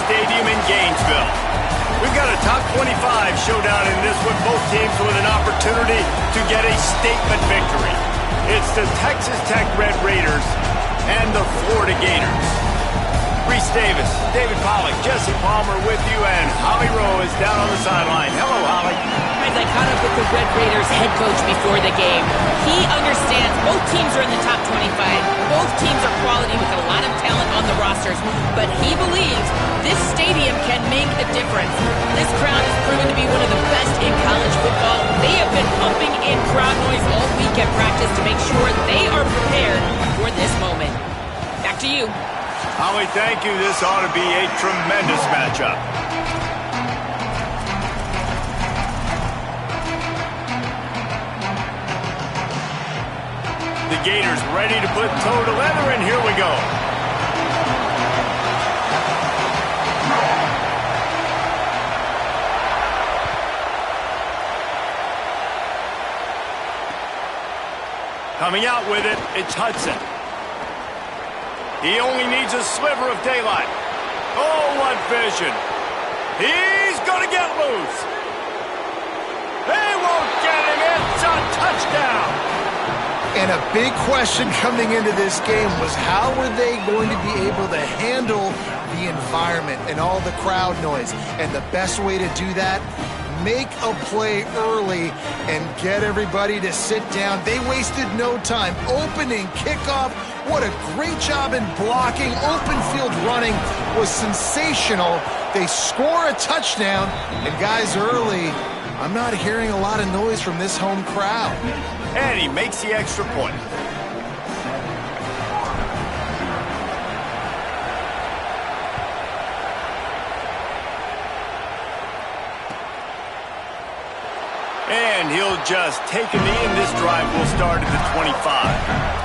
Stadium in Gainesville. We've got a top 25 showdown in this one, both teams with an opportunity to get a statement victory. It's the Texas Tech Red Raiders and the Florida Gators. Reese Davis, David Pollack, Jesse Palmer with you, and Holly Rowe is down on the sideline. Hello, Holly. As I caught up with the Red Raiders head coach before the game, he understands both teams are in the top 25. Both teams are quality with a lot of talent on the rosters, but he believes this stadium can make a difference. This crowd has proven to be one of the best in college football. They have been pumping in crowd noise all week at practice to make sure they are prepared for this moment. Back to you. Holly, thank you. This ought to be a tremendous matchup. The Gators ready to put toe to leather, and here we go. Coming out with it, it's Hudson. He only needs a sliver of daylight. Oh, what vision. He's going to get loose. They won't get him. It's a touchdown. And a big question coming into this game was how were they going to be able to handle the environment and all the crowd noise? And the best way to do that, make a play early and get everybody to sit down. They wasted no time. Opening, kickoff, what a great job in blocking. Open field running was sensational. They score a touchdown, and guys, early, I'm not hearing a lot of noise from this home crowd. And he makes the extra point. And he'll just take a knee, and this drive will start at the 25.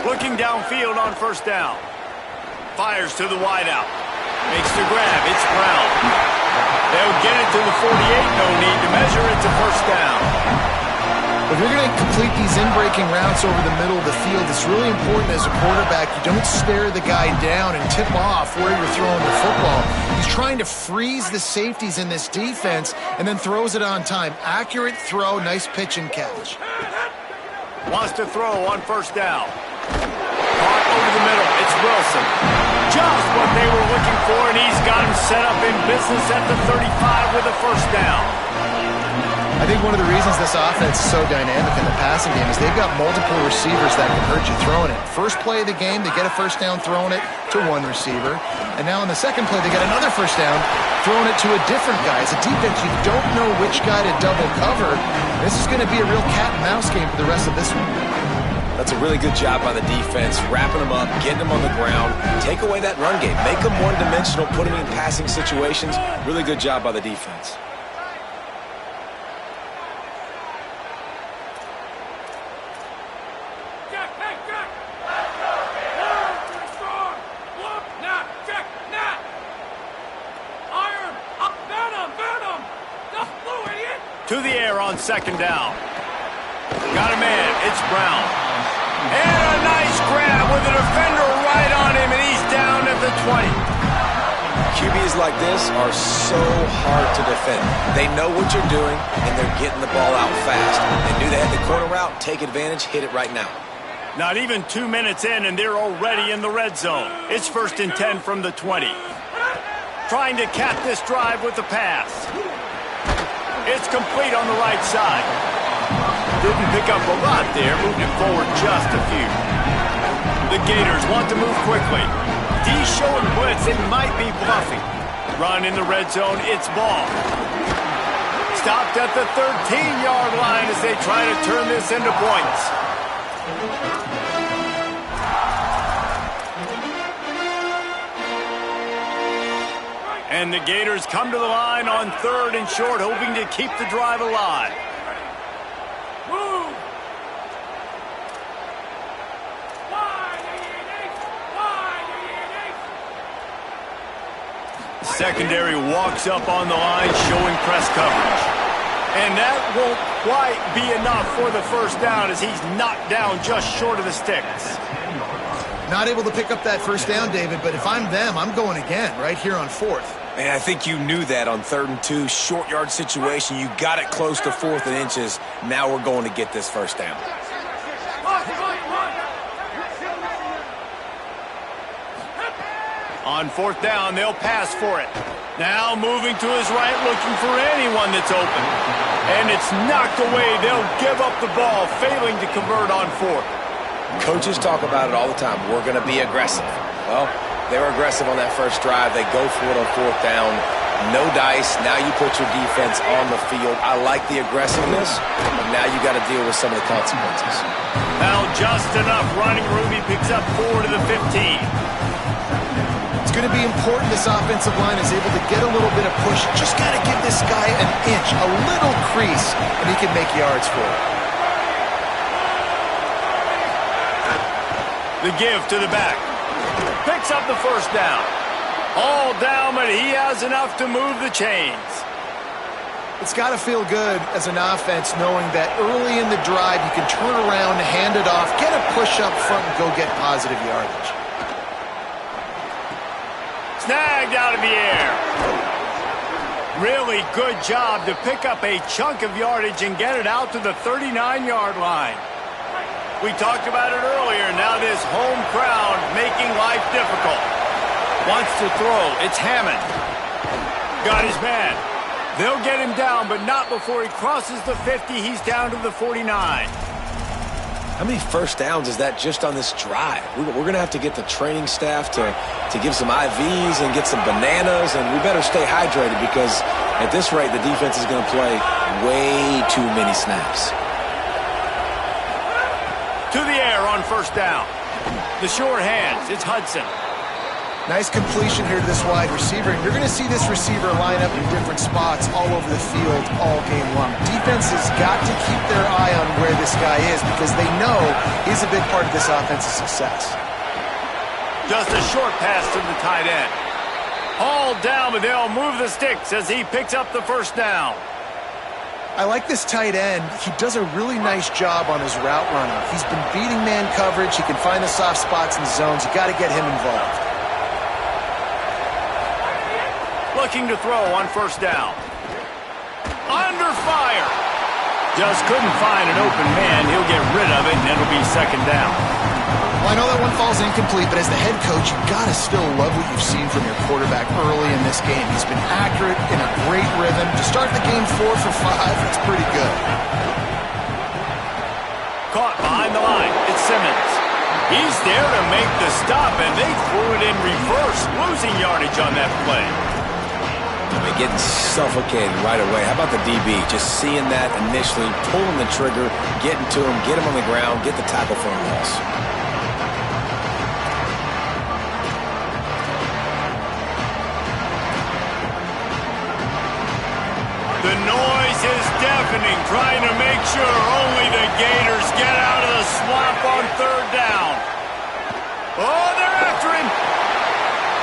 Looking downfield on first down. Fires to the wideout. Makes the grab. It's Brown. They'll get it to the 48. No need to measure it to first down. If you're going to complete these in-breaking routes over the middle of the field, it's really important as a quarterback you don't stare the guy down and tip off where you're throwing the football. He's trying to freeze the safeties in this defense and then throws it on time. Accurate throw, nice pitch and catch. Wants to throw on first down. Caught over the middle. It's Wilson. Just what they were looking for, and he's got him set up in business at the 35 with a first down. I think one of the reasons this offense is so dynamic in the passing game is they've got multiple receivers that can hurt you throwing it. First play of the game, they get a first down throwing it to one receiver. And now in the second play, they get another first down throwing it to a different guy. As a defense, you don't know which guy to double cover. This is going to be a real cat and mouse game for the rest of this one. That's a really good job by the defense, wrapping them up, getting them on the ground. Take away that run game. Make them one-dimensional, put them in passing situations. Really good job by the defense. To the air on second down. Got a man. It's Brown. And a nice grab with a defender right on him, and he's down at the 20. QBs like this are so hard to defend. They know what you're doing, and they're getting the ball out fast. They knew they had the corner route. Take advantage. Hit it right now. Not even 2 minutes in, and they're already in the red zone. It's 1st and 10 from the 20. Trying to cap this drive with the pass. It's complete on the right side. Didn't pick up a lot there, moving it forward just a few. The Gators want to move quickly. D showing blitz, it might be bluffing. Run in the red zone, it's ball. Stopped at the 13-yard line as they try to turn this into points. And the Gators come to the line on 3rd and short, hoping to keep the drive alive. Secondary walks up on the line, showing press coverage. And that won't quite be enough for the first down as he's knocked down just short of the sticks. Not able to pick up that first down, David, but if I'm them, I'm going again right here on 4th. Man, I think you knew that on 3rd and 2, short yard situation. You got it close to 4th and inches. Now we're going to get this first down. On 4th down, they'll pass for it. Now moving to his right, looking for anyone that's open. And it's knocked away. They'll give up the ball, failing to convert on 4th. Coaches talk about it all the time. We're going to be aggressive. Well, they were aggressive on that first drive. They go for it on 4th down. No dice. Now you put your defense on the field. I like the aggressiveness, but now you got to deal with some of the consequences. Now just enough running room. He picks up 4 to the 15. It's going to be important this offensive line is able to get a little bit of push. Just got to give this guy an inch, a little crease, and he can make yards for it. The give to the back. Picks up the first down. All down, but he has enough to move the chains. It's got to feel good as an offense knowing that early in the drive you can turn around, hand it off, get a push up front, and go get positive yardage. Snagged out of the air. Really good job to pick up a chunk of yardage and get it out to the 39-yard line. We talked about it earlier. Now this home crowd making life difficult. Wants to throw. It's Hammond. Got his man. They'll get him down, but not before he crosses the 50. He's down to the 49. How many first downs is that just on this drive? We're going to have to get the training staff to give some IVs and get some bananas, and we better stay hydrated because at this rate, the defense is going to play way too many snaps. To the air on first down. The short hands. It's Hudson. Nice completion here to this wide receiver. And you're going to see this receiver line up in different spots all over the field all game long. Defense has got to keep their eye on where this guy is because they know he's a big part of this offense's success. Just a short pass to the tight end. Hauled down, but they'll move the sticks as he picks up the first down. I like this tight end. He does a really nice job on his route running. He's been beating man coverage. He can find the soft spots in the zones. You got to get him involved. Looking to throw on first down. Under fire. Just couldn't find an open man. He'll get rid of it, and it'll be second down. Well, I know that one falls incomplete, but as the head coach, you've got to still love what you've seen from your quarterback early in this game. He's been accurate, in a great rhythm. To start the game 4 for 5, that's pretty good. Caught behind the line. It's Simmons. He's there to make the stop, and they threw it in reverse, losing yardage on that play. Getting suffocated right away. How about the DB? Just seeing that initially, pulling the trigger, getting to him, get him on the ground, get the tackle for a loss. The noise is deafening, trying to make sure only the Gators get out of the swamp on third down. Oh, they're after him.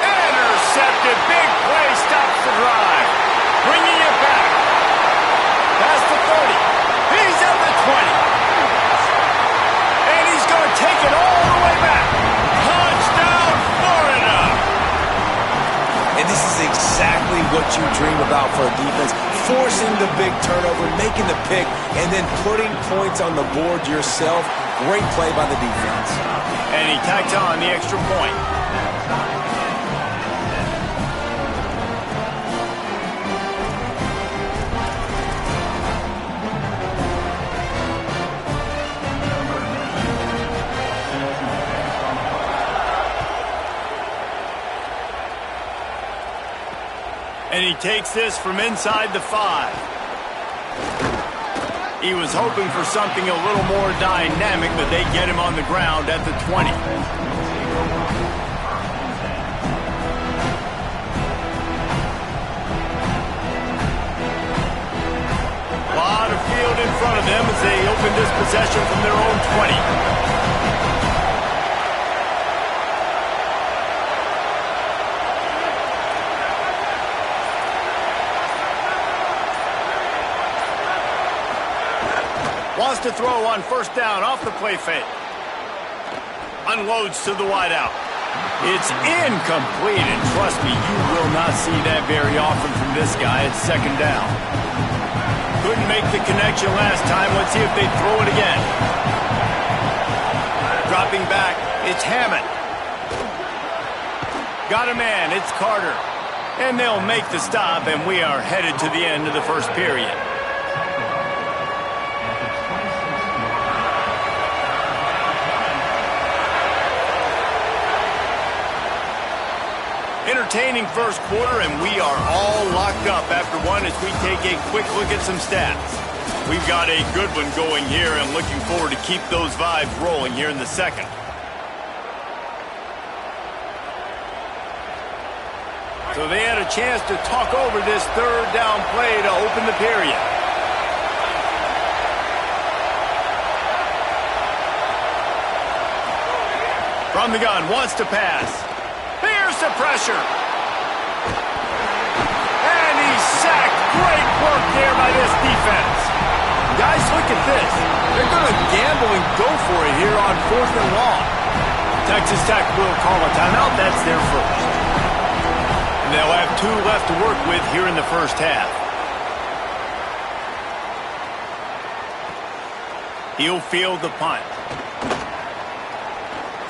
Intercepted. Big play stops the drive. Bringing it back. Past the 30. He's at the 20. And he's going to take it all the way back. Touchdown, Florida. And this is exactly what you dream about for a defense. Forcing the big turnover, making the pick, and then putting points on the board yourself. Great play by the defense. And he tacks on the extra point. And he takes this from inside the 5. He was hoping for something a little more dynamic, but they get him on the ground at the 20. field in front of them as they open this possession from their own 20. Wants to throw on first down off the play fake. Unloads to the wideout. It's incomplete, and trust me, you will not see that very often from this guy at second down. Couldn't make the connection last time. Let's see if they throw it again. Dropping back, it's Hammond. Got a man, it's Carter. And they'll make the stop, and we are headed to the end of the first period. Entertaining first quarter, and we are all locked up after one as we take a quick look at some stats. We've got a good one going here, and looking forward to keep those vibes rolling here in the second. So they had a chance to talk over this third down play to open the period. From the gun, wants to pass. Here's the pressure. And he's sacked. Great work there by this defense. Guys, look at this. They're going to gamble and go for it here on 4th and long. Texas Tech will call a timeout. That's their first. And they'll have 2 left to work with here in the first half. He'll field the punt.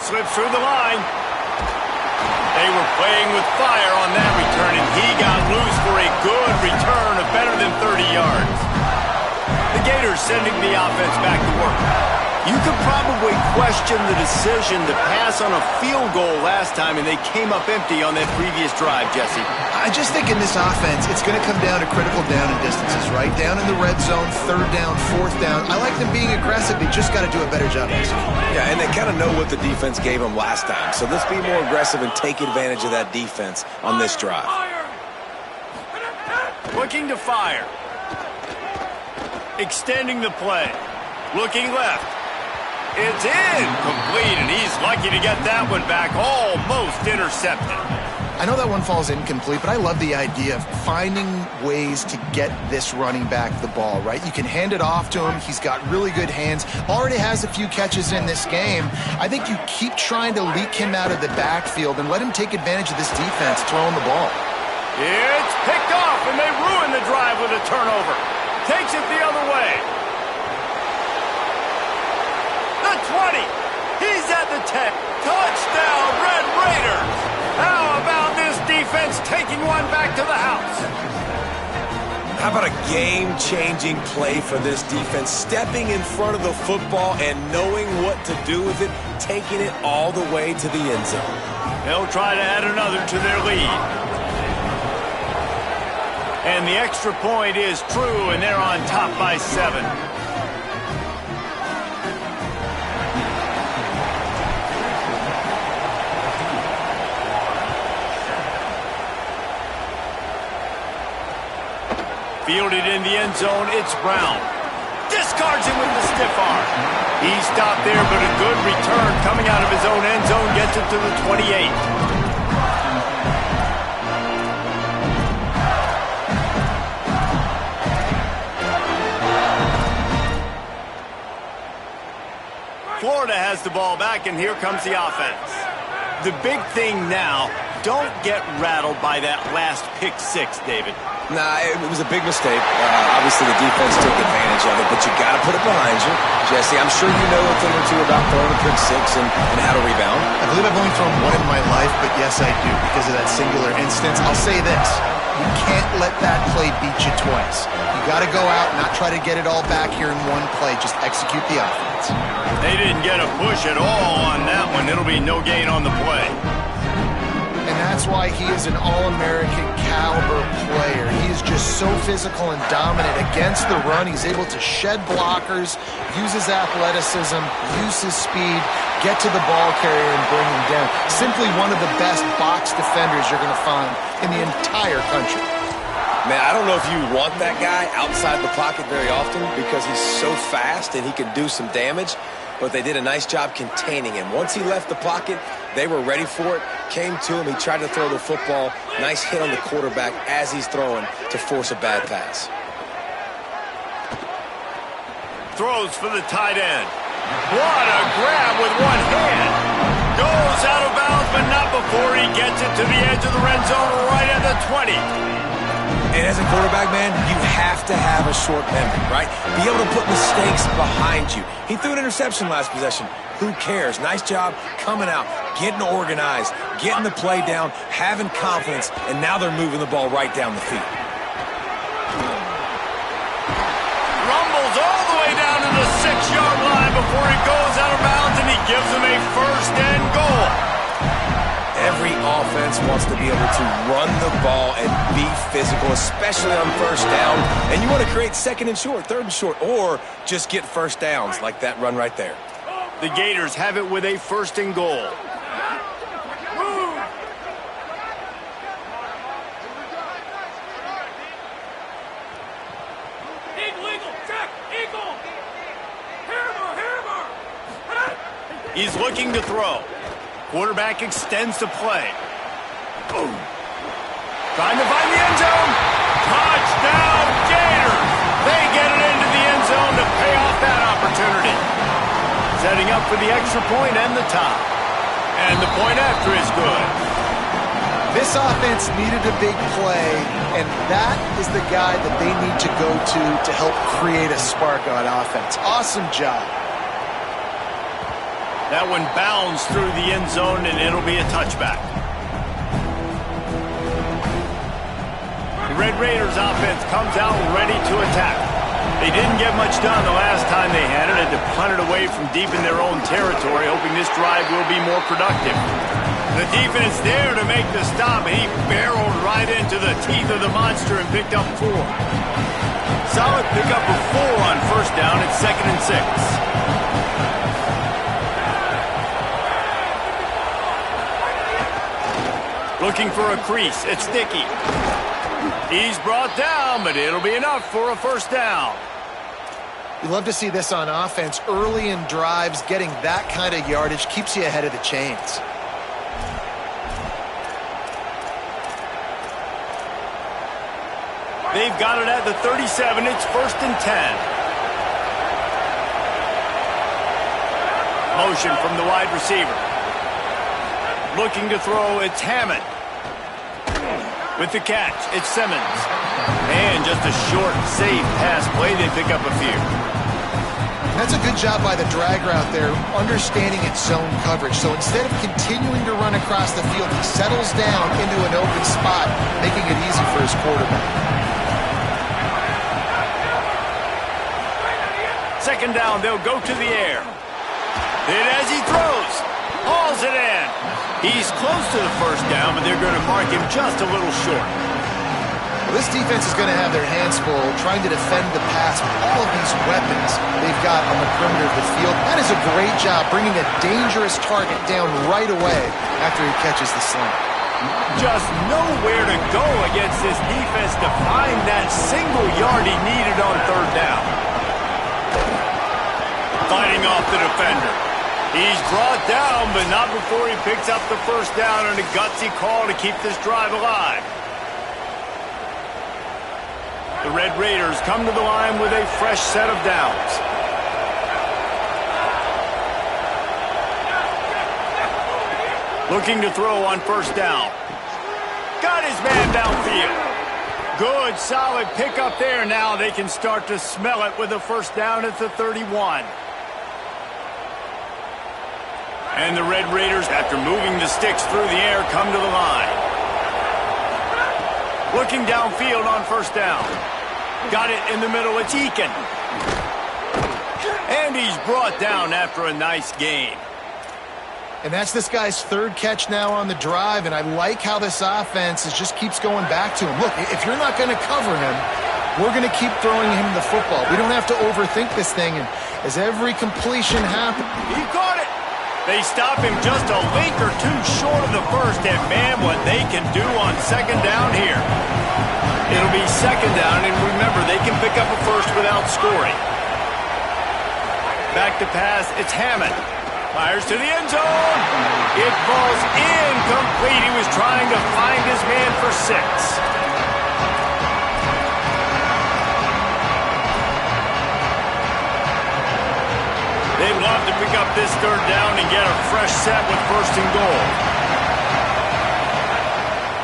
Slips through the line. They were playing with fire on that return, and he got loose for a good return of better than 30 yards. The Gators sending the offense back to work. You could probably question the decision to pass on a field goal last time, and they came up empty on that previous drive, Jesse. I just think in this offense, it's going to come down to critical down and distances, right? Down in the red zone, 3rd down, 4th down. I like them being aggressive. They just got to do a better job executing. Yeah, and they kind of know what the defense gave them last time. So let's be more aggressive and take advantage of that defense on this drive. Looking to fire. Extending the play. Looking left. It's incomplete, and he's lucky to get that one back. Almost intercepted. I know that one falls incomplete, but I love the idea of finding ways to get this running back the ball, right? You can hand it off to him. He's got really good hands. Already has a few catches in this game. I think you keep trying to leak him out of the backfield and let him take advantage of this defense throwing the ball. It's picked off, and they ruin the drive with a turnover. Takes it the other way. The 20. He's at the 10. Touchdown, Red Raiders. How about this defense taking one back to the house? How about a game-changing play for this defense? Stepping in front of the football and knowing what to do with it, taking it all the way to the end zone. They'll try to add another to their lead. And the extra point is true, and they're on top by 7. Fielded in the end zone, it's Brown. Discards him with the stiff arm. He stopped there, but a good return coming out of his own end zone gets it to the 28. Florida has the ball back, and here comes the offense. The big thing now, don't get rattled by that last pick 6, David. Nah, it was a big mistake. Obviously, the defense took advantage of it, but you got to put it behind you. Jesse, I'm sure you know a thing or two about throwing a pick 6 and how to rebound. I believe I've only thrown one in my life, but yes, I do because of that singular instance. I'll say this. You can't let that play beat you twice. You got to go out and not try to get it all back here in one play. Just execute the offense. They didn't get a push at all on that one. It'll be no gain on the play. And that's why he is an All-American caliber player. He is just so physical and dominant against the run. He's able to shed blockers, use his athleticism, use his speed, get to the ball carrier and bring him down. Simply one of the best box defenders you're going to find in the entire country. Man, I don't know if you want that guy outside the pocket very often because he's so fast and he can do some damage, but they did a nice job containing him. Once he left the pocket, they were ready for it, came to him, he tried to throw the football. Nice hit on the quarterback as he's throwing to force a bad pass. Throws for the tight end. What a grab with one hand. Goes out of bounds, but not before he gets it to the edge of the red zone right at the 20. And as a quarterback, man, you have to have a short memory, right? Be able to put mistakes behind you. He threw an interception last possession. Who cares? Nice job coming out, getting organized, getting the play down, having confidence, and now they're moving the ball right down the field. Rumbles all the way down to the 6-yard line before he goes out of bounds, and he gives them a first and goal. Every offense wants to be able to run the ball and be physical, especially on first down. And you want to create second and short, third and short, or just get first downs like that run right there. The Gators have it with a first and goal. He's looking to throw. Quarterback extends the play. Boom. Trying to find the end zone. Touchdown, Gators. They get it into the end zone to pay off that opportunity. Setting up for the extra point and the tie. And the point after is good. This offense needed a big play, and that is the guy that they need to go to help create a spark on offense. Awesome job. That one bounds through the end zone, and it'll be a touchback. The Red Raiders offense comes out ready to attack. They didn't get much done the last time they had it. Had to punt it away from deep in their own territory, hoping this drive will be more productive. The defense there to make the stop, and he barreled right into the teeth of the monster and picked up 4. Solid pickup of 4 on first down at 2nd and 6. Looking for a crease. It's Dickey. He's brought down, but it'll be enough for a first down. You love to see this on offense. Early in drives, getting that kind of yardage keeps you ahead of the chains. They've got it at the 37. It's 1st and 10. Motion from the wide receiver. Looking to throw, it's Hammond. With the catch, it's Simmons. And just a short, safe pass play. They pick up a few. That's a good job by the drag route there, understanding its zone coverage. So instead of continuing to run across the field, he settles down into an open spot, making it easy for his quarterback. 2nd down, they'll go to the air. Then as he throws, hauls it in. He's close to the first down, but they're going to mark him just a little short. Well, this defense is going to have their hands full trying to defend the pass with all of these weapons they've got on the perimeter of the field. That is a great job bringing a dangerous target down right away after he catches the slant. Just nowhere to go against this defense to find that single yard he needed on 3rd down. Fighting off the defender. He's brought down, but not before he picks up the first down on a gutsy call to keep this drive alive. The Red Raiders come to the line with a fresh set of downs. Looking to throw on first down. Got his man downfield. Good, solid pickup there. Now they can start to smell it with a first down at the 31. And the Red Raiders, after moving the sticks through the air, come to the line. Looking downfield on first down. Got it in the middle. It's Eakin. And he's brought down after a nice gain. And that's this guy's 3rd catch now on the drive, and I like how this offense just keeps going back to him. Look, if you're not going to cover him, we're going to keep throwing him the football. We don't have to overthink this thing, and as every completion happens... He caught it! They stop him just a link or two short of the first, and man, what they can do on 2nd down here. It'll be second down, and remember, they can pick up a first without scoring. Back to pass, it's Hammond. Fires to the end zone. It falls incomplete. He was trying to find his man for 6. They'd love to pick up this third down and get a fresh set with first and goal.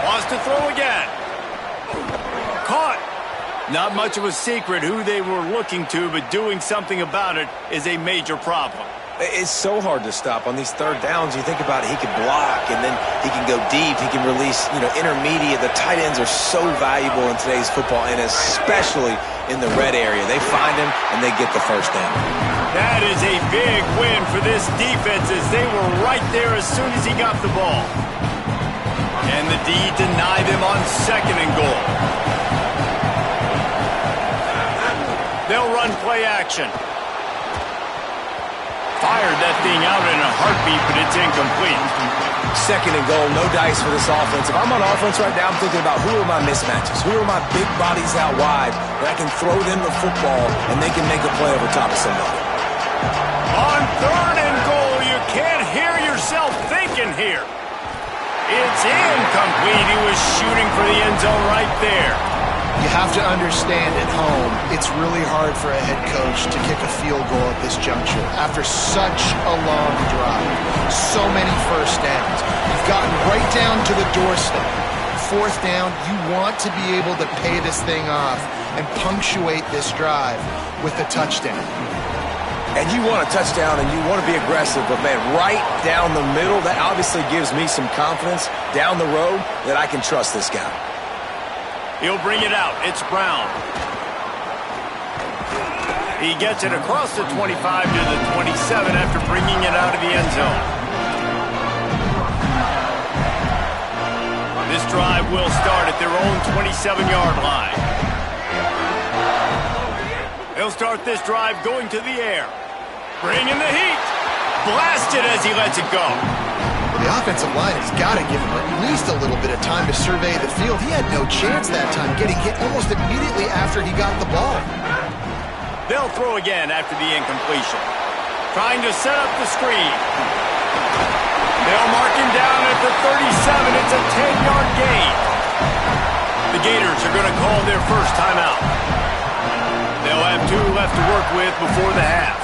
Wants to throw again. Caught. Not much of a secret who they were looking to, but doing something about it is a major problem. It's so hard to stop on these third downs. You think about it, he can block, and then he can go deep. He can release, intermediate. The tight ends are so valuable in today's football, and especially in the red area. They find him, and they get the first down. That is a big win for this defense as they were right there as soon as he got the ball. And the D denied them on second and goal. They'll run play action. Fired that thing out in a heartbeat, but it's incomplete. Second and goal, no dice for this offense. If I'm on offense right now, I'm thinking about who are my mismatches? Who are my big bodies out wide that I can throw them the football and they can make a play over top of somebody? On third and goal, you can't hear yourself thinking here. It's incomplete. He was shooting for the end zone right there. You have to understand at home, it's really hard for a head coach to kick a field goal at this juncture after such a long drive. So many first downs. You've gotten right down to the doorstep. Fourth down, you want to be able to pay this thing off and punctuate this drive with a touchdown. And you want a touchdown and you want to be aggressive, but man, right down the middle, that obviously gives me some confidence down the road that I can trust this guy. He'll bring it out. It's Brown. He gets it across the 25 to the 27 after bringing it out of the end zone. This drive will start at their own 27-yard line. They'll start this drive going to the air. Bringing the heat. Blasted as he lets it go. The offensive line has got to give him at least a little bit of time to survey the field. He had no chance that time, getting hit almost immediately after he got the ball. They'll throw again after the incompletion. Trying to set up the screen. They'll mark him down at the 37. It's a 10-yard gain. The Gators are going to call their first timeout. They'll have 2 left to work with before the half.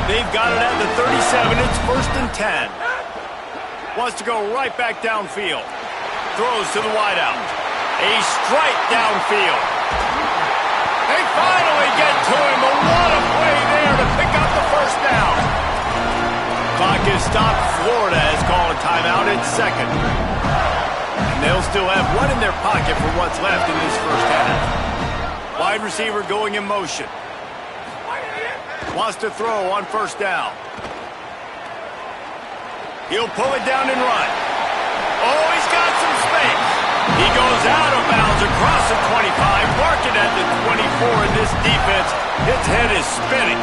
They've got it at the 37. It's first and 10. Wants to go right back downfield. Throws to the wideout. A strike downfield. They finally get to him. A lot of play there to pick up the first down. Clock is stopped. Florida has called a timeout at second. And they'll still have one in their pocket for what's left in this first half. Wide receiver going in motion. Wants to throw on first down. He'll pull it down and run. Oh, he's got some space. He goes out of bounds across the 25, marking at the 24, and this defense, its head is spinning.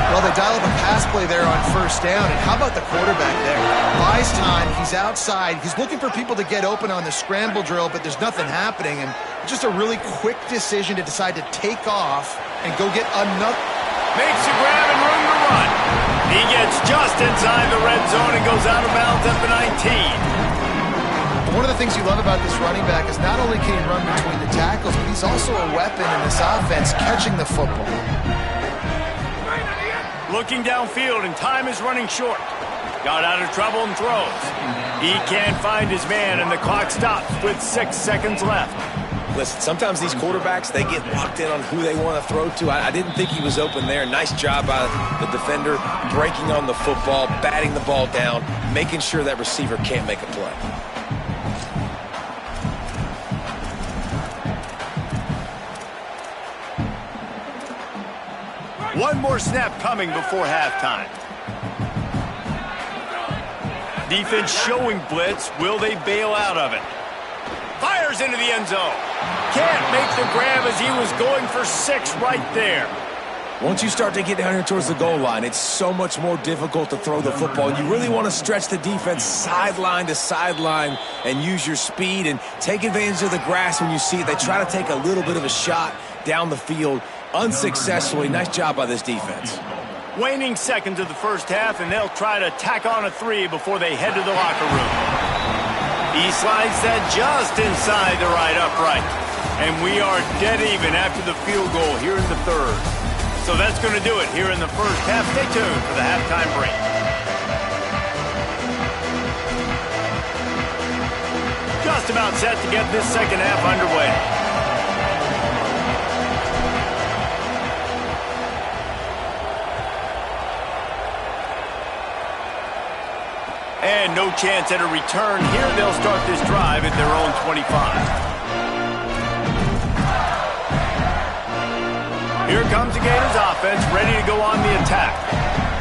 Well, they dial up a pass play there on first down, and how about the quarterback there? Buys time, he's outside, he's looking for people to get open on the scramble drill, but there's nothing happening, and just a really quick decision to decide to take off and go get another. Makes a grab and room to run. He gets just inside the red zone and goes out of bounds at the 19. One of the things you love about this running back is not only can he run between the tackles, but he's also a weapon in this offense, catching the football. Looking downfield, and time is running short. Got out of trouble and throws. He can't find his man, and the clock stops with 6 seconds left. Listen, sometimes these quarterbacks, they get locked in on who they want to throw to. I didn't think he was open there. Nice job by the defender, breaking on the football, batting the ball down, making sure that receiver can't make a play. One more snap coming before halftime. Defense showing blitz. Will they bail out of it? Fires into the end zone. Can't make the grab as he was going for 6 right there. Once you start to get down here towards the goal line, it's so much more difficult to throw the football. You really want to stretch the defense sideline to sideline and use your speed and take advantage of the grass when you see it. They try to take a little bit of a shot down the field unsuccessfully. Nice job by this defense. Waning seconds of the first half, and they'll try to tack on a 3 before they head to the locker room. He slides that just inside the right upright. And we are dead even after the field goal here in the third. So that's going to do it here in the first half. Stay tuned for the halftime break. Just about set to get this second half underway. And no chance at a return here. They'll start this drive at their own 25. Here comes the Gators offense, ready to go on the attack.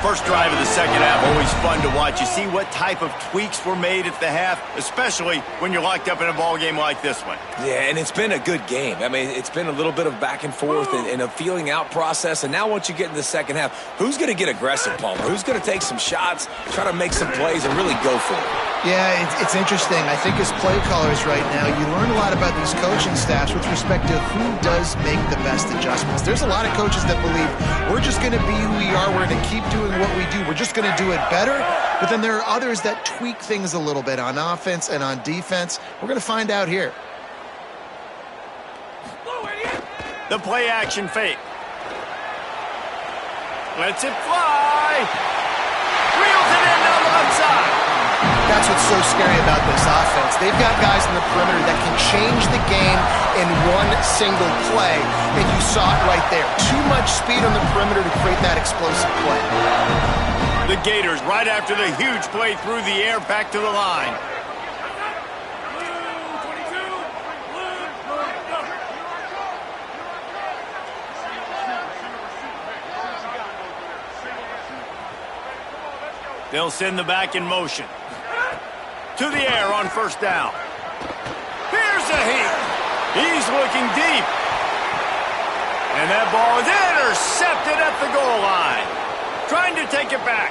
First drive of the second half, always fun to watch. You see what type of tweaks were made at the half, especially when you're locked up in a ball game like this one. Yeah, and it's been a good game. I mean, it's been a little bit of back and forth and a feeling out process. And now once you get in the second half, who's going to get aggressive, Palmer? Who's going to take some shots, try to make some plays, and really go for it? Yeah, it's interesting. I think as play callers right now, you learn a lot about these coaching staffs with respect to who does make the best adjustments. There's a lot of coaches that believe we're just going to be who we are. We're going to keep doing what we do. We're just going to do it better. But then there are others that tweak things a little bit on offense and on defense. We're going to find out here. The play action fake. Lets it fly. Reels it in down the left side. That's what's so scary about this offense. They've got guys in the perimeter that can change the game in one single play, and you saw it right there. Too much speed on the perimeter to create that explosive play. The Gators, right after the huge play through the air, back to the line. They'll send the back in motion. To the air on first down. Here's a heat. He's looking deep. And that ball is intercepted at the goal line. Trying to take it back.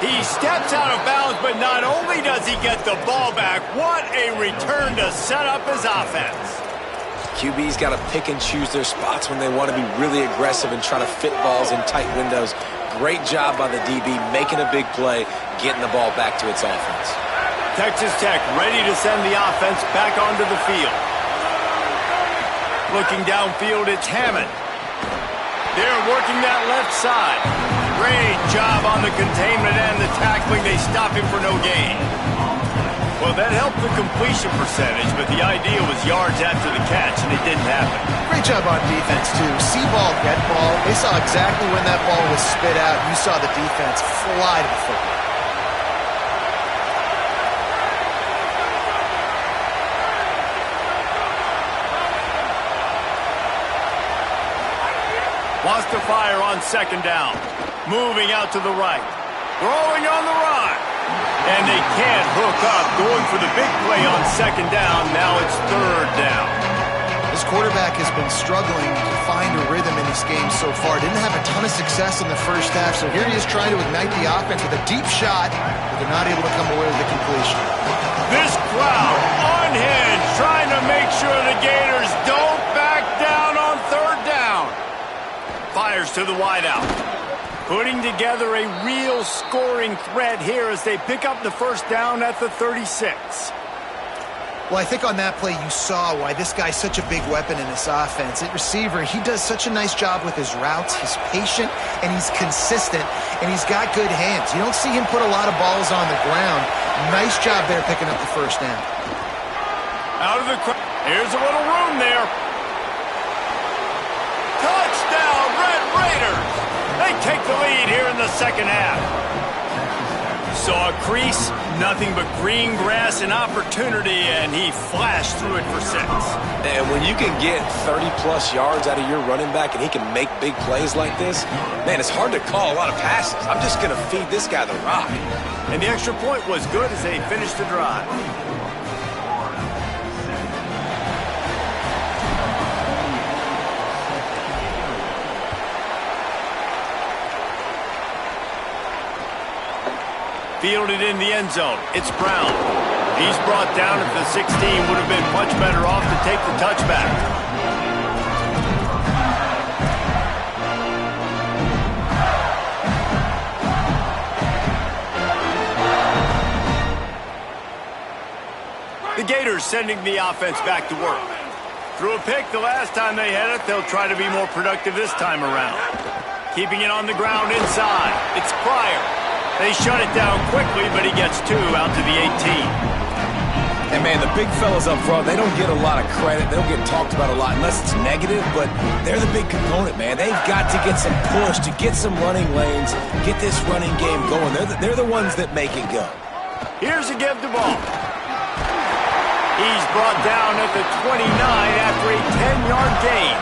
He steps out of bounds, but not only does he get the ball back, what a return to set up his offense. QB's got to pick and choose their spots when they want to be really aggressive and try to fit balls in tight windows. Great job by the DB, making a big play, getting the ball back to its offense. Texas Tech ready to send the offense back onto the field. Looking downfield, it's Hammond. They're working that left side. Great job on the containment and the tackling. They stop him for no gain. Well, that helped the completion percentage, but the idea was yards after the catch, and it didn't happen. Great job on defense, too. See ball, get ball. They saw exactly when that ball was spit out. You saw the defense fly to the football. Wants to fire on second down. Moving out to the right. Throwing on the run. And they can't hook up. Going for the big play on second down. Now it's third down. This quarterback has been struggling to find a rhythm in this game so far. Didn't have a ton of success in the first half. So here he is trying to ignite the offense with a deep shot, but they're not able to come away with the completion. This crowd unhinged, trying to make sure the Gators don't back down on third down. Fires to the wideout. Putting together a real scoring threat here as they pick up the first down at the 36. Well, I think on that play you saw why this guy's such a big weapon in this offense. At receiver, he does such a nice job with his routes. He's patient, and he's consistent, and he's got good hands. You don't see him put a lot of balls on the ground. Nice job there picking up the first down. Out of the crowd. Here's a little room there. Touchdown, Red Raiders! They take the lead here in the second half. Saw a crease, nothing but green grass and opportunity, and he flashed through it for 6. And when you can get 30-plus yards out of your running back and he can make big plays like this, man, it's hard to call a lot of passes. I'm just going to feed this guy the rock. And the extra point was good as they finished the drive. Fielded in the end zone. It's Brown. He's brought down at the 16. Would have been much better off to take the touchback. The Gators sending the offense back to work. Threw a pick the last time they had it. They'll try to be more productive this time around. Keeping it on the ground inside. It's Pryor. They shut it down quickly, but he gets 2 out to the 18. And, man, the big fellas up front, they don't get a lot of credit. They don't get talked about a lot unless it's negative, but they're the big component, man. They've got to get some push, to get some running lanes, get this running game going. They're the ones that make it go. Here's a give the ball. He's brought down at the 29 after a 10-yard gain.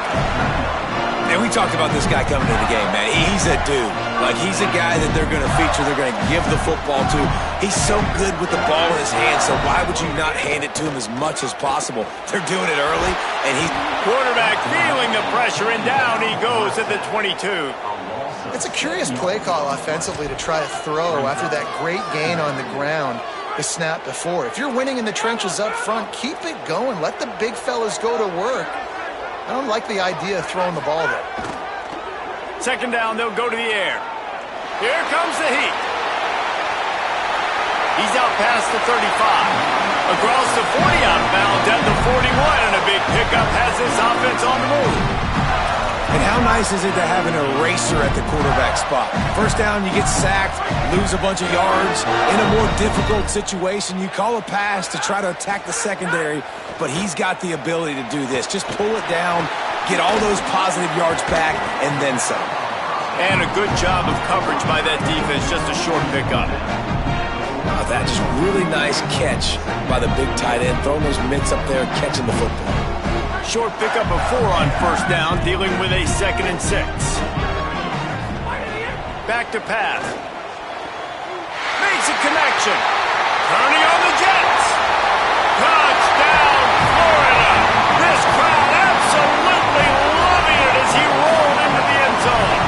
And we talked about this guy coming into the game, man. He's a dude. Like, he's a guy that they're going to feature, they're going to give the football to. He's so good with the ball in his hand, so why would you not hand it to him as much as possible? They're doing it early, and he's... Quarterback feeling the pressure, and down he goes at the 22. It's a curious play call offensively to try to throw after that great gain on the ground the snap before. If you're winning in the trenches up front, keep it going. Let the big fellas go to work. I don't like the idea of throwing the ball there. Second down, they'll go to the air. Here comes the heat. He's out past the 35. Across the 40 out of bounds at the 41, and a big pickup has this offense on the move. And how nice is it to have an eraser at the quarterback spot? First down, you get sacked, lose a bunch of yards. In a more difficult situation, you call a pass to try to attack the secondary, but he's got the ability to do this. Just pull it down, get all those positive yards back, and then some. And a good job of coverage by that defense, just a short pickup. That just really nice catch by the big tight end, throwing those mitts up there, catching the football. Short pickup of 4 on first down, dealing with a 2nd and 6. Back to pass. Makes a connection. Turning on the Jets. Touchdown, Florida. This crowd absolutely loving it as he rolled into the end zone.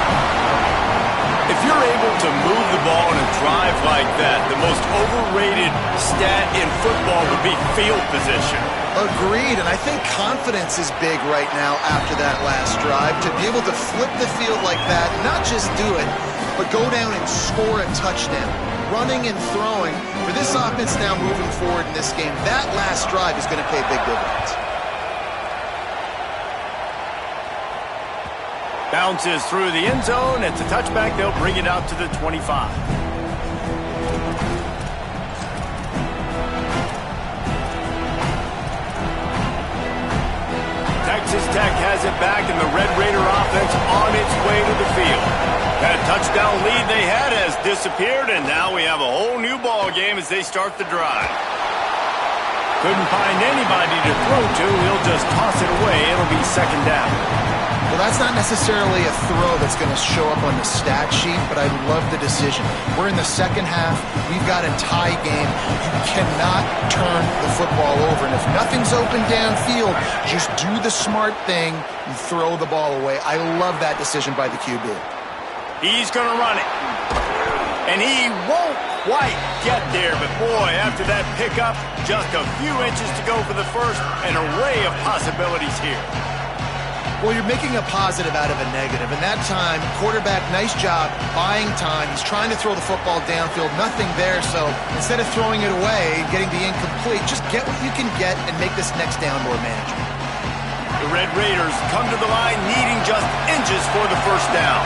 If you're able to move the ball in a drive like that, the most overrated stat in football would be field position. Agreed, and I think confidence is big right now after that last drive. To be able to flip the field like that, not just do it, but go down and score a touchdown. Running and throwing, for this offense now moving forward in this game, that last drive is going to pay big dividends. Bounces through the end zone. It's a touchback. They'll bring it out to the 25. Texas Tech has it back, and the Red Raider offense on its way to the field. That touchdown lead they had has disappeared, and now we have a whole new ball game as they start the drive. Couldn't find anybody to throw to. He'll just toss it away. It'll be 2nd down. Well, that's not necessarily a throw that's going to show up on the stat sheet, but I love the decision. We're in the second half. We've got a tie game. You cannot turn the football over. And if nothing's open downfield, just do the smart thing and throw the ball away. I love that decision by the QB. He's going to run it. And he won't quite get there, but boy, after that pickup, just a few inches to go for the first, an array of possibilities here. Well, you're making a positive out of a negative. And that time, quarterback, nice job, buying time. He's trying to throw the football downfield, nothing there. So instead of throwing it away, getting the incomplete, just get what you can get and make this next down more manageable. The Red Raiders come to the line needing just inches for the first down.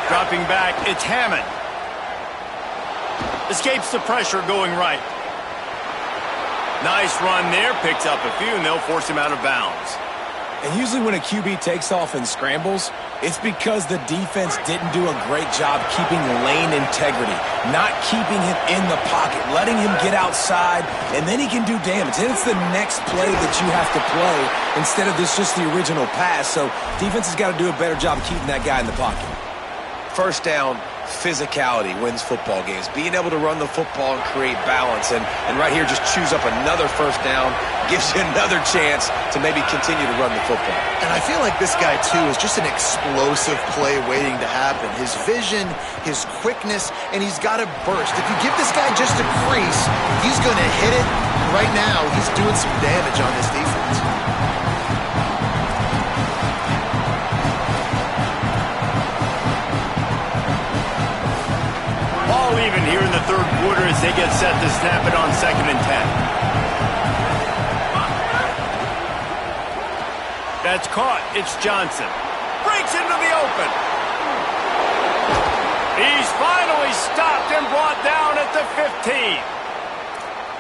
Dropping back, it's Hammond. Escapes the pressure going right. Nice run there, picks up a few, and they'll force him out of bounds. And usually when a QB takes off and scrambles, it's because the defense didn't do a great job keeping lane integrity, not keeping him in the pocket, letting him get outside, and then he can do damage. And it's the next play that you have to play instead of just the original pass. So defense has got to do a better job of keeping that guy in the pocket. First down, physicality wins football games. Being able to run the football and create balance. And right here, just choose up another first down, gives you another chance to maybe continue to run the football. And I feel like this guy, too, is just an explosive play waiting to happen. His vision, his quickness, and he's got a burst. If you give this guy just a crease, he's going to hit it. Right now, he's doing some damage on this defense. Ball even here in the third quarter as they get set to snap it on 2nd and 10. That's caught. It's Johnson. Breaks into the open. He's finally stopped and brought down at the 15.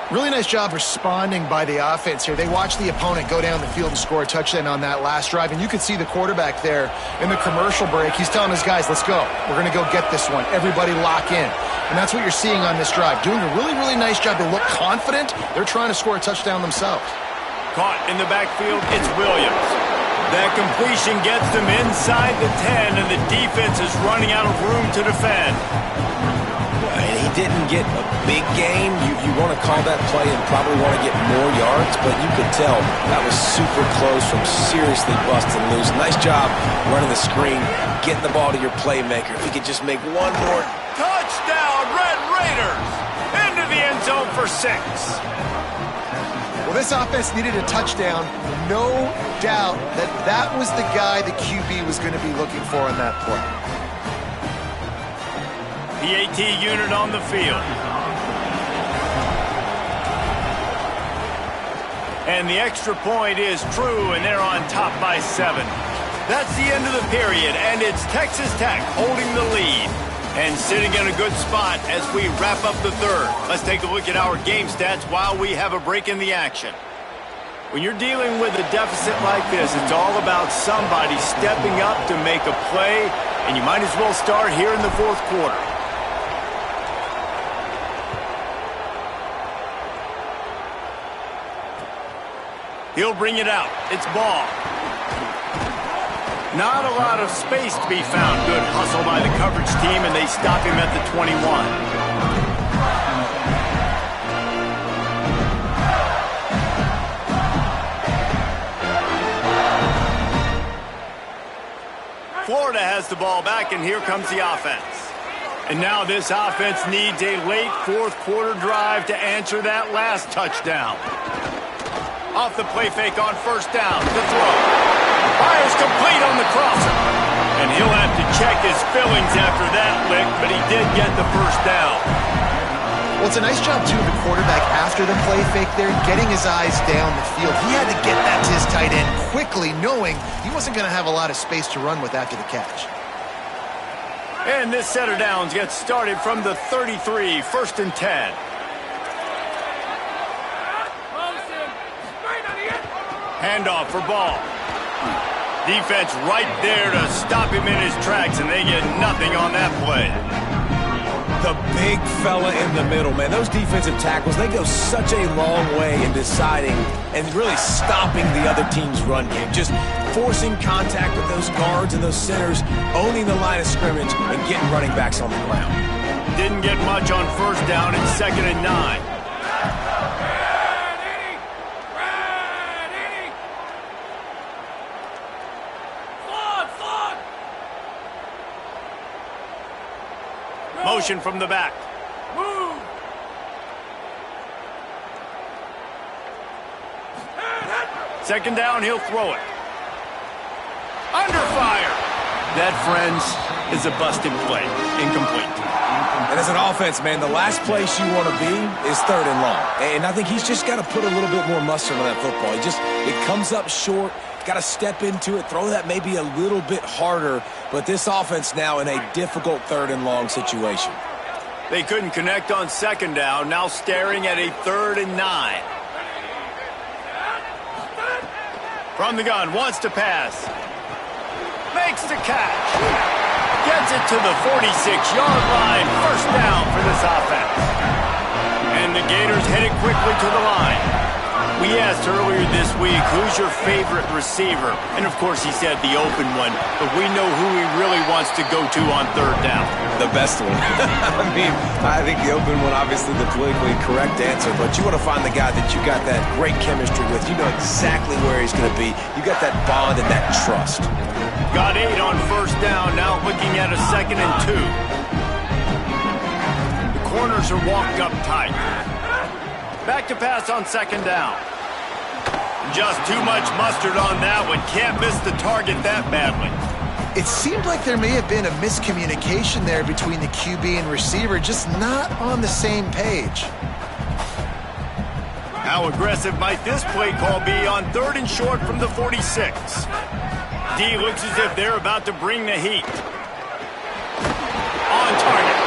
Really nice job responding by the offense here. They watched the opponent go down the field and score a touchdown on that last drive, and you could see the quarterback there in the commercial break. He's telling his guys, let's go. We're going to go get this one. Everybody lock in. And that's what you're seeing on this drive. Doing a really, really nice job. They look confident. They're trying to score a touchdown themselves. Caught in the backfield, it's Williams. That completion gets them inside the 10, and the defense is running out of room to defend. And he didn't get a big gain. You want to call that play and probably want to get more yards, but you could tell that was super close from seriously busting loose. Nice job running the screen, getting the ball to your playmaker. If he could just make one more. Touchdown, Red Raiders! Into the end zone for 6. Well, this offense needed a touchdown. No doubt that that was the guy the QB was going to be looking for on that play. PAT unit on the field. And the extra point is true, and they're on top by 7. That's the end of the period, and it's Texas Tech holding the lead and sitting in a good spot as we wrap up the third. Let's take a look at our game stats while we have a break in the action. When you're dealing with a deficit like this, it's all about somebody stepping up to make a play, and you might as well start here in the fourth quarter. He'll bring it out. It's Ball. Not a lot of space to be found. Good hustle by the coverage team, and they stop him at the 21. Florida has the ball back, and here comes the offense. And now this offense needs a late fourth quarter drive to answer that last touchdown. Off the play fake on first down. The throw. Fires complete on the crosser. And he'll have to check his fillings after that lick, but he did get the first down. Well, it's a nice job, too, of the quarterback after the play fake there, getting his eyes down the field. He had to get that to his tight end quickly, knowing he wasn't going to have a lot of space to run with after the catch. And this set of downs gets started from the 33, 1st and 10. Handoff for Ball. Defense right there to stop him in his tracks, and they get nothing on that play. The big fella in the middle, man. Those defensive tackles, they go such a long way in deciding and really stopping the other team's run game. Just forcing contact with those guards and those centers, owning the line of scrimmage, and getting running backs on the ground. Didn't get much on first down. It's 2nd and 9. Motion from the back. Move. Second down, he'll throw it. Under fire. That, friends, is a busted play. Incomplete. And as an offense, man, the last place you want to be is 3rd and long. And I think he's just got to put a little bit more mustard on that football. It comes up short. Got to step into it, throw that maybe a little bit harder, but this offense now in a difficult 3rd and long situation. They couldn't connect on second down, now staring at a 3rd and 9. From the gun, wants to pass. Makes the catch. Gets it to the 46-yard line. First down for this offense. And the Gators headed quickly to the line. We asked earlier this week, who's your favorite receiver? And, of course, he said the open one. But we know who he really wants to go to on third down. The best one. I mean, I think the open one, obviously the politically correct answer. But you want to find the guy that you got that great chemistry with. You know exactly where he's going to be. You got that bond and that trust. Got 8 on first down. Now looking at a 2nd and 2. The corners are walked up tight. Back to pass on 2nd down. Just too much mustard on that one. Can't miss the target that badly. It seemed like there may have been a miscommunication there between the QB and receiver, just not on the same page. How aggressive might this play call be on 3rd and short from the 46? D looks as if they're about to bring the heat. On target.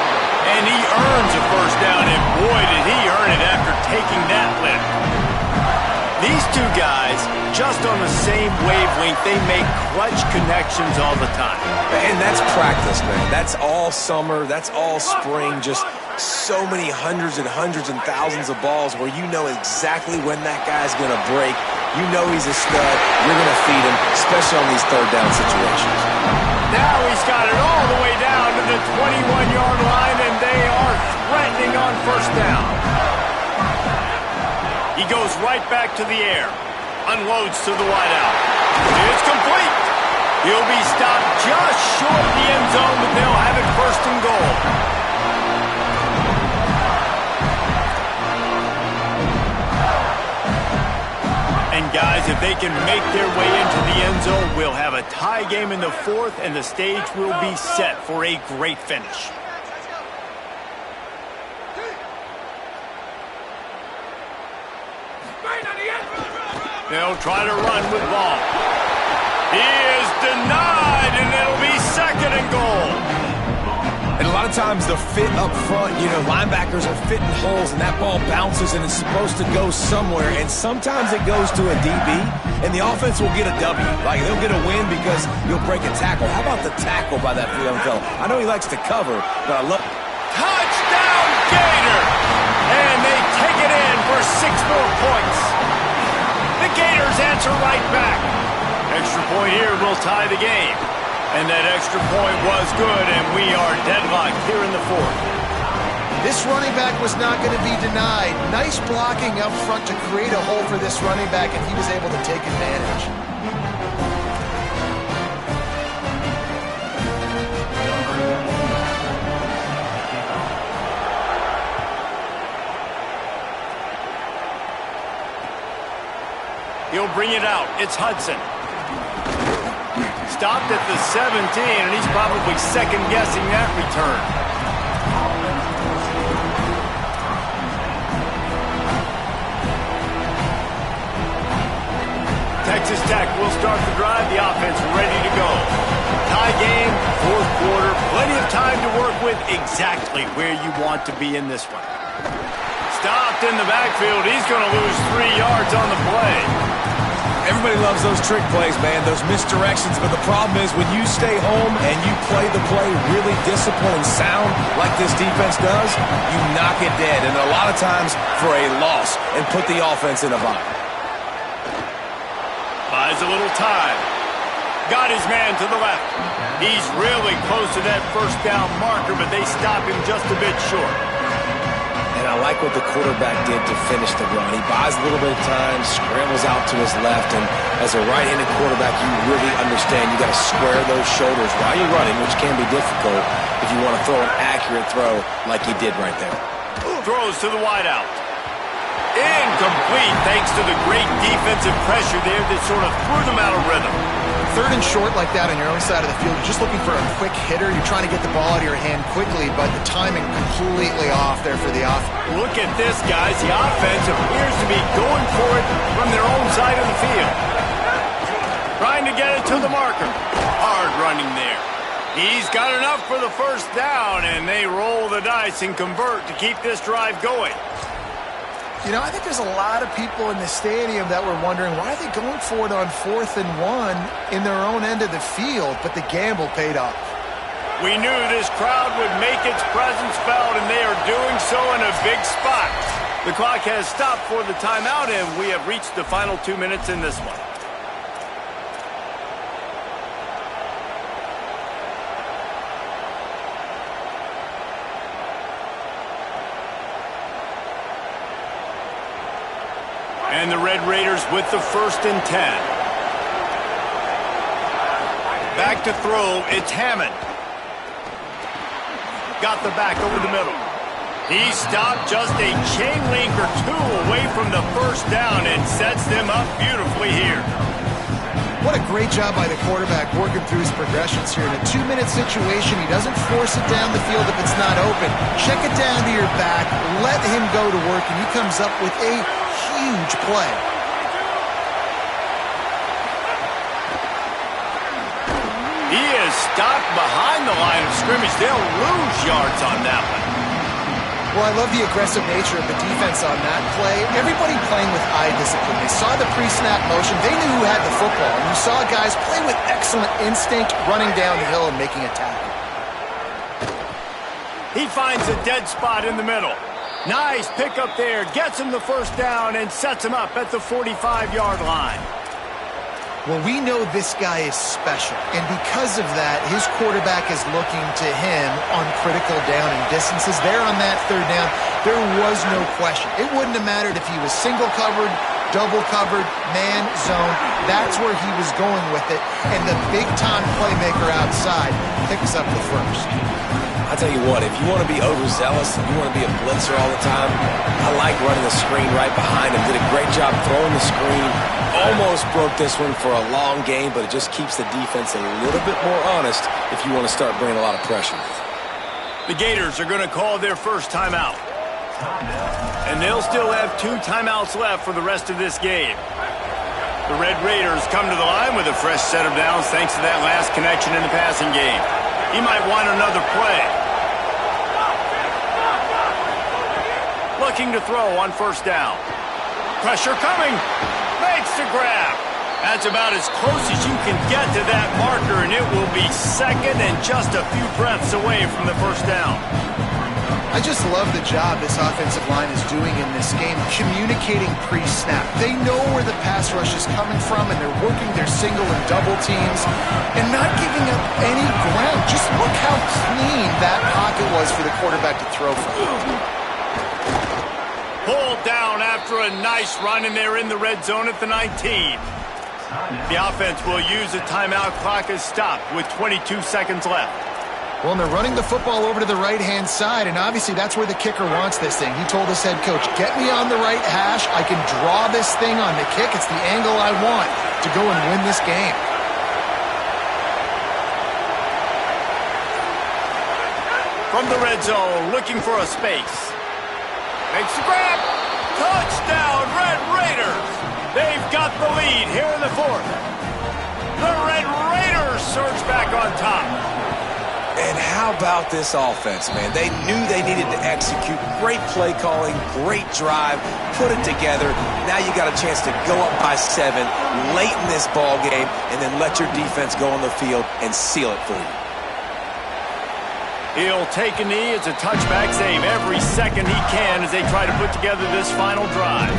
And he earns a first down, and boy, did he earn it after taking that lift. These two guys, just on the same wavelength, they make clutch connections all the time. And that's practice, man. That's all summer. That's all spring. Just so many hundreds and thousands of balls where you know exactly when that guy's going to break. You know he's a stud. You're going to feed him, especially on these third down situations. Now he's got it all the way down to the 21-yard line, and they are threatening on first down. He goes right back to the air. Unloads to the wideout. It's complete. He'll be stopped just short of the end zone, but they'll have it 1st and goal. And guys, if they can make their way into the end zone, we'll have a tie game in the 4th, and the stage will be set for a great finish. They'll try to run with ball. He is denied, and it'll be 2nd and goal. And a lot of times the fit up front, you know, linebackers are fitting holes, and that ball bounces, and it's supposed to go somewhere. And sometimes it goes to a DB, and the offense will get a W. Like, they'll get a win because you'll break a tackle. How about the tackle by that young fella? I know he likes to cover, but I love... Touchdown, Gator! And they take it in for 6 more points. The Gators answer right back. Extra point here will tie the game. And that extra point was good, and we are deadlocked here in the 4th. This running back was not going to be denied. Nice blocking up front to create a hole for this running back, and he was able to take advantage. He'll bring it out. It's Hudson. Stopped at the 17, and he's probably second-guessing that return. Texas Tech will start the drive. The offense ready to go. Tie game, 4th quarter. Plenty of time to work with, exactly where you want to be in this one. Stopped in the backfield. He's going to lose 3 yards on the play. Everybody loves those trick plays, man, those misdirections. But the problem is when you stay home and you play the play really disciplined and sound like this defense does, you knock it dead. And a lot of times for a loss and put the offense in a bind. Buys a little time. Got his man to the left. He's really close to that first down marker, but they stop him just a bit short. And I like what the quarterback did to finish the run. He buys a little bit of time, scrambles out to his left, and as a right-handed quarterback, you really understand you got to square those shoulders while you're running, which can be difficult if you want to throw an accurate throw like he did right there. Throws to the wideout. Incomplete, thanks to the great defensive pressure there that sort of threw them out of rhythm. 3rd and short like that on your own side of the field, you're just looking for a quick hitter. You're trying to get the ball out of your hand quickly, but the timing completely off there for the offense. Look at this, guys. The offense appears to be going for it from their own side of the field. Trying to get it to the marker. Hard running there. He's got enough for the first down, and they roll the dice and convert to keep this drive going. You know, I think there's a lot of people in the stadium that were wondering, why are they going for it on 4th and 1 in their own end of the field? But the gamble paid off. We knew this crowd would make its presence felt, and they are doing so in a big spot. The clock has stopped for the timeout, and we have reached the final 2 minutes in this one. And the Red Raiders with the 1st and 10. Back to throw, it's Hammond. Got the back over the middle. He stopped just a chain link or two away from the 1st down and sets them up beautifully here. What a great job by the quarterback working through his progressions here. In a 2-minute situation, he doesn't force it down the field if it's not open. Check it down to your back, let him go to work, and he comes up with a huge play. He is stopped behind the line of scrimmage. They'll lose yards on that one. Well, I love the aggressive nature of the defense on that play. Everybody playing with eye discipline. They saw the pre-snap motion. They knew who had the football. And you saw guys play with excellent instinct, running down the hill and making a tackle. He finds a dead spot in the middle. Nice pickup there. Gets him the 1st down and sets him up at the 45-yard line. Well, we know this guy is special, and because of that, his quarterback is looking to him on critical down and distances. There on that 3rd down, there was no question. It wouldn't have mattered if he was single covered, double covered, man, zone. That's where he was going with it, and the big-time playmaker outside picks up the 1st. I'll tell you what, if you want to be overzealous and you want to be a blitzer all the time, I like running the screen right behind him. Did a great job throwing the screen. Almost broke this one for a long game, but it just keeps the defense a little bit more honest if you want to start bringing a lot of pressure. The Gators are going to call their 1st timeout. And they'll still have 2 timeouts left for the rest of this game. The Red Raiders come to the line with a fresh set of downs thanks to that last connection in the passing game. He might want another play. Looking to throw on 1st down. Pressure coming. Makes the grab. That's about as close as you can get to that marker, and it will be 2nd and just a few breaths away from the 1st down. I just love the job this offensive line is doing in this game, communicating pre-snap. They know where the pass rush is coming from, and they're working their single and double teams and not giving up any ground. Just look how clean that pocket was for the quarterback to throw from. Pulled down after a nice run, and they're in the red zone at the 19. The offense will use a timeout. Clock is stopped with 22 seconds left. Well, and they're running the football over to the right-hand side, and obviously that's where the kicker wants this thing. He told his head coach, get me on the right hash. I can draw this thing on the kick. It's the angle I want to go and win this game. From the red zone, looking for a space. Makes the grab. Touchdown, Red Raiders. They've got the lead here in the 4th. The Red Raiders surge back on top. And how about this offense, man? They knew they needed to execute. Great play calling, great drive, put it together. Now you got a chance to go up by 7 late in this ball game and then let your defense go on the field and seal it for you. He'll take a knee. It's a touchback save every second he can as they try to put together this final drive.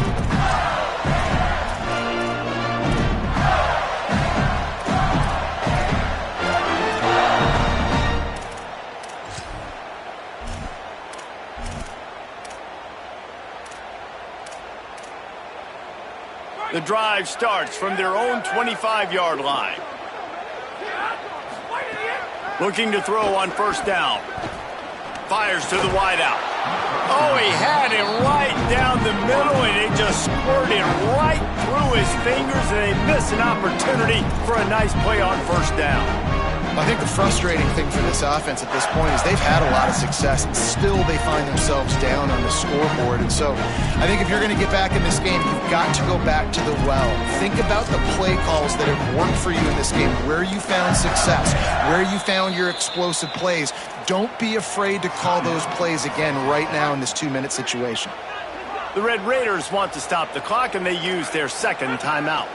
The drive starts from their own 25-yard line. Looking to throw on 1st down. Fires to the wideout. Oh, he had it right down the middle, and it just squirted right through his fingers, and they miss an opportunity for a nice play on 1st down. I think the frustrating thing for this offense at this point is they've had a lot of success, and still they find themselves down on the scoreboard. And so I think if you're going to get back in this game, you've got to go back to the well. Think about the play calls that have worked for you in this game, where you found success, where you found your explosive plays. Don't be afraid to call those plays again right now in this 2-minute situation. The Red Raiders want to stop the clock, and they use their 2nd timeout.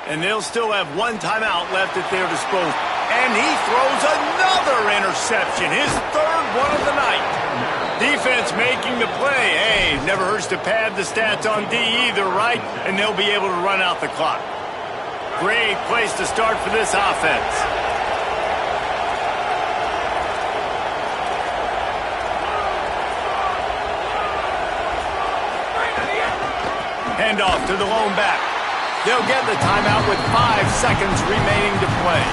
And they'll still have 1 timeout left at their disposal. And he throws another interception, his 3rd one of the night. Defense making the play. Hey, never hurts to pad the stats on D either, right? And they'll be able to run out the clock. Great place to start for this offense. Handoff to the lone back. They'll get the timeout with 5 seconds remaining to play.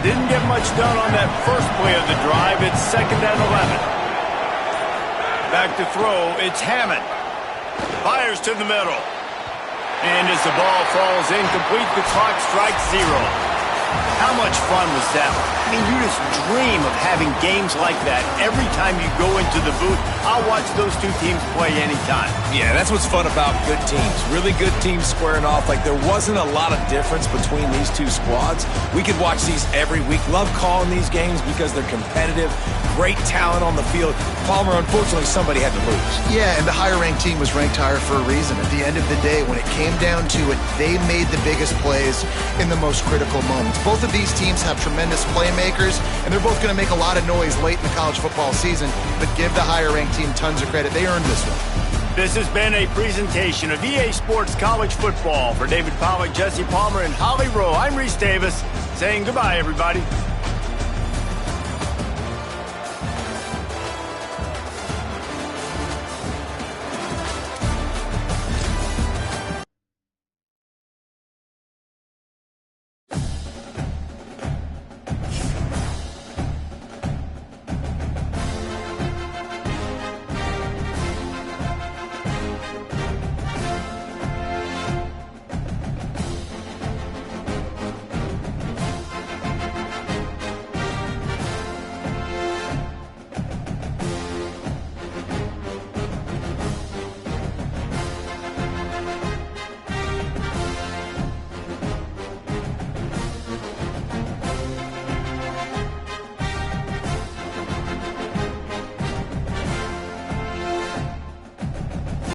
Didn't get much done on that first play of the drive. It's 2nd and 11. Back to throw, it's Hammond. Fires to the middle. And as the ball falls incomplete, the clock strikes 0. How much fun was that? I mean, you just dream of having games like that every time you go into the booth. I'll watch those two teams play anytime. Yeah, that's what's fun about good teams. Really good teams squaring off. Like, there wasn't a lot of difference between these two squads. We could watch these every week. Love calling these games because they're competitive. Great talent on the field. Palmer, unfortunately, somebody had to lose. Yeah, and the higher-ranked team was ranked higher for a reason. At the end of the day, when it came down to it, they made the biggest plays in the most critical moments. Both of these teams have tremendous playmakers, and they're both going to make a lot of noise late in the college football season, but give the higher-ranked team tons of credit. They earned this one. This has been a presentation of EA Sports College Football. For David Pollack, Jesse Palmer, and Holly Rowe, I'm Reese Davis, saying goodbye, everybody.